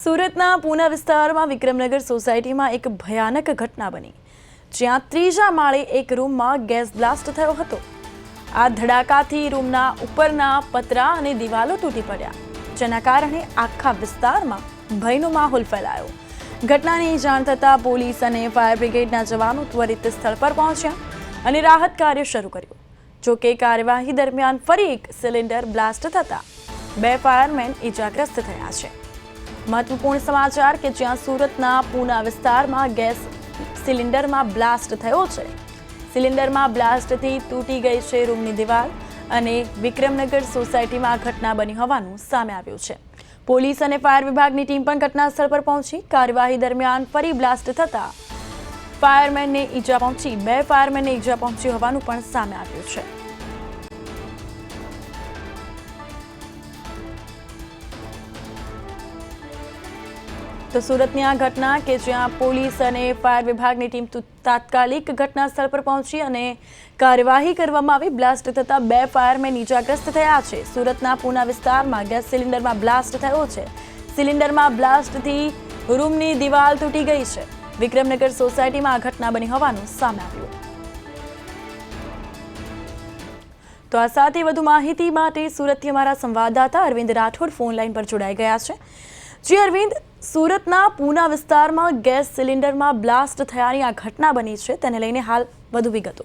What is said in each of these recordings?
સુરતના પૂના વિસ્તારમાં વિક્રમનગર સોસાયટીમાં એક ભયાનક ઘટના બની, જ્યાં ત્રીજા માળે એક રૂમમાં ગેસ બ્લાસ્ટ થયો હતો। આ ધડાકાથી રૂમના ઉપરના પતરા અને દિવાલો તૂટી પડ્યા, જેના કારણે આખા વિસ્તારમાં ભયનો માહોલ ફેલાયો। ઘટનાની જાણ થતાં પોલીસ અને ફાયર બ્રિગેડના જવાનો ત્વરિત સ્થળ પર પહોંચ્યા અને રાહત કાર્ય શરૂ કર્યું। જો કે કાર્યવાહી દરમિયાન ફરી એક સિલિન્ડર બ્લાસ્ટ થતાં 2 ફાયરમેન ઇજાગ્રસ્ત થયા છે। महत्वपूर्ण समाचार के ज्यां सूरतना पूना विस्तार में गैस सिलिंडर में ब्लास्ट थयो छे। सिलिंडर में ब्लास्ट थी तूटी गई है रूमनी दीवार अने विक्रमनगर सोसायटी में आ घटना बनी होवानुं सामे आव्युं छे। पोलीस अने फायर विभागनी टीम पण घटना स्थल पर पहोंची। कार्यवाही दरमियान फरी ब्लास्ट थता फायरमेन ने ईजा पहोंची 2 फायरमेन ने ईजा पहोंची होवानुं पण सामे आव्युं छे। तो सूरतनी आ घटना के ज्यां पोलीस अने फायर विभागनी टीम तात्कालिक घटना स्थल पर पहोंची अने कार्यवाही करवामां आवी। ब्लास्ट थता 2 फायरमेन इजाग्रस्त थया छे। सूरतना पूना विस्तारमां गैस सिलिंडरमां ब्लास्ट थयो छे। सिलिंडरमां ब्लास्टथी रूमनी दीवाल तूटी गई छे। विक्रमनगर सोसायटीमां आ घटना बनी होवानुं सामे आव्युं। तो आ साथे वधु माहिती माटे सूरतथी अमारा संवाददाता अरविंद राठौड़ फोन लाइन पर जोड़ाई गया छे। जी अरविंद, सूरतना पूना विस्तार में गैस सिलिंडर में ब्लास्ट थयानी आ घटना बनी है, तेने लईने हाल वधु विगतो।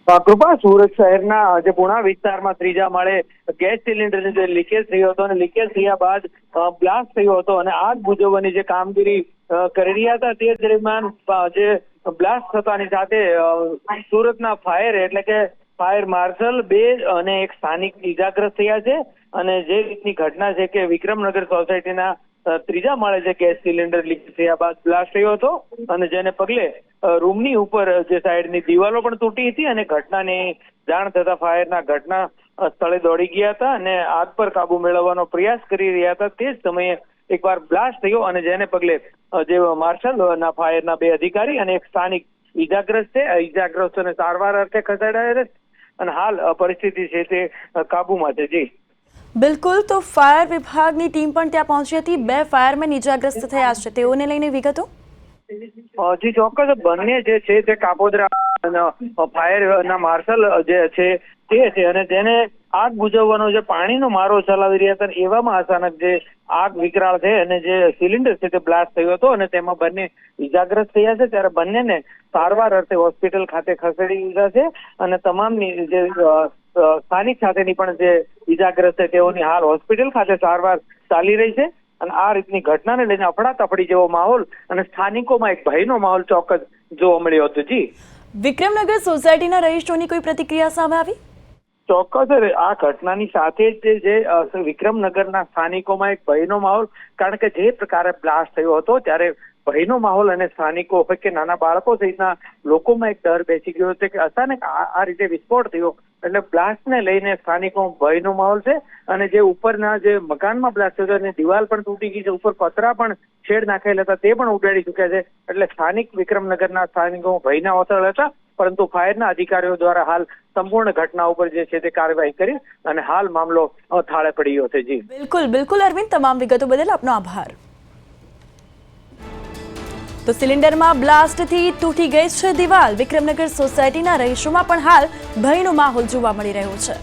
कृपा सूरत शहरना जे पूना विस्तार में त्रीजा माळे गैस सिलिंडर जे लीकेज थयो हतो अने लीकेज थया बाद ब्लास्ट थयो हतो अने आग बुझावવાની जे कामगीरी કરી રહ્યા હતા તે દરમિયાન જે બ્લાસ્ટ થતાની સાથે સુરતના ફાયર એટલે કે ફાયર માર્શલ 2 અને એક સ્થાનિક ઇજાગ્રસ્ત થયા છે। અને જે રીતની ઘટના છે કે વિક્રમનગર સોસાયટીના ત્રીજા માળે જે ગેસ સિલિન્ડર લીક થયા બાદ બ્લાસ્ટ થયો હતો અને જેને પગલે રૂમની ઉપર જે સાઈડની દિવાલો પણ તૂટી હતી અને ઘટનાની જાણ થતા ફાયરના ઘટના સ્થળે દોડી ગયા હતા અને આગ પર કાબુ મેળવવાનો પ્રયાસ કરી રહ્યા હતા। તે જ સમયે એકવાર બ્લાસ્ટ થયો અને જેને પગલે જે માર્શલના ફાયરના 2 અધિકારી અને એક સ્થાનિક ઇજાગ્રસ્ત છે। ઇજાગ્રસ્તોને સારવાર અર્થે ખસેડાયા છે અને હાલ પરિસ્થિતિ છે તે કાબુમાં છે। જી बिल्कुल, तो फायर विभागनी टीम पण त्यां पहोंची हती। 2 फायरमेन इजाग्रस्त थया छे, तेओने लईने विगतो। जी ચોક્કસ બંને જે છે તે કાપોદ્રા ફાયરના માર્શલ જે છે તે છે અને તેને આગ બુઝાવવાનો જે પાણીનો મારો ચલાવી રહ્યા હતા એવામાં અચાનક જે આગ વિકરાળ થઈ અને જે સિલિન્ડર છે તે બ્લાસ્ટ થયો હતો અને તેમાં બંને ઇજાગ્રસ્ત થયા છે। ત્યારે બંનેને સારવાર અર્થે હોસ્પિટલ ખાતે ખસેડી દીધા છે અને તમામની જે સ્થાનિક સાથેની પણ જે ઇજાગ્રસ્ત છે તેઓની હાલ હોસ્પિટલ ખાતે સારવાર ચાલી રહી છે। અને આ રીતની ઘટનાને લઈને અફડાતફડી જેવો માહોલ અને સ્થાનિકોમાં એક ભયનો માહોલ ચોક્કસ જોવા મળ્યો હતો। જી વિક્રમનગર સોસાયટીના રહીશોની કોઈ પ્રતિક્રિયા સામે આવી? ચોક્કસ આ ઘટનાની સાથે જ જે વિક્રમનગરના સ્થાનિકોમાં એક ભયનો માહોલ, કારણ કે જે પ્રકારે બ્લાસ્ટ થયો હતો ત્યારે ભયનો માહોલ અને સ્થાનિકો હોય કે નાના બાળકો સહિતના લોકોમાં એક ડર બેસી ગયો છે કે અચાનક આ રીતે વિસ્ફોટ થયો એટલે બ્લાસ્ટને લઈને સ્થાનિકોમાં ભયનો માહોલ છે। અને જે ઉપરના જે મકાનમાં બ્લાસ્ટ થયો અને દિવાલ પણ તૂટી ગઈ છે, ઉપર પતરા પણ છેડ નાખેલા હતા તે પણ ઉડાડી ચૂક્યા છે। એટલે સ્થાનિક વિક્રમનગરના સ્થાનિકો ભયના ઓથળ હતા, પરંતુ ફાયરના અધિકારીઓ દ્વારા હાલ સંપૂર્ણ ઘટના ઉપર જે છે તે કાર્યવાહી કરી અને હાલ મામલો થાળે પડ્યો છે। જી બિલકુલ અરવિંદ, તમામ વિગતો બદલ આપનો આભાર। तो सिलिंडर में ब्लास्ट थी तूटी गई है दीवाल। विक्रमनगर सोसायटी रहीशों में पण हाल भयनो माहौल जोवा मळी रह्यो छे।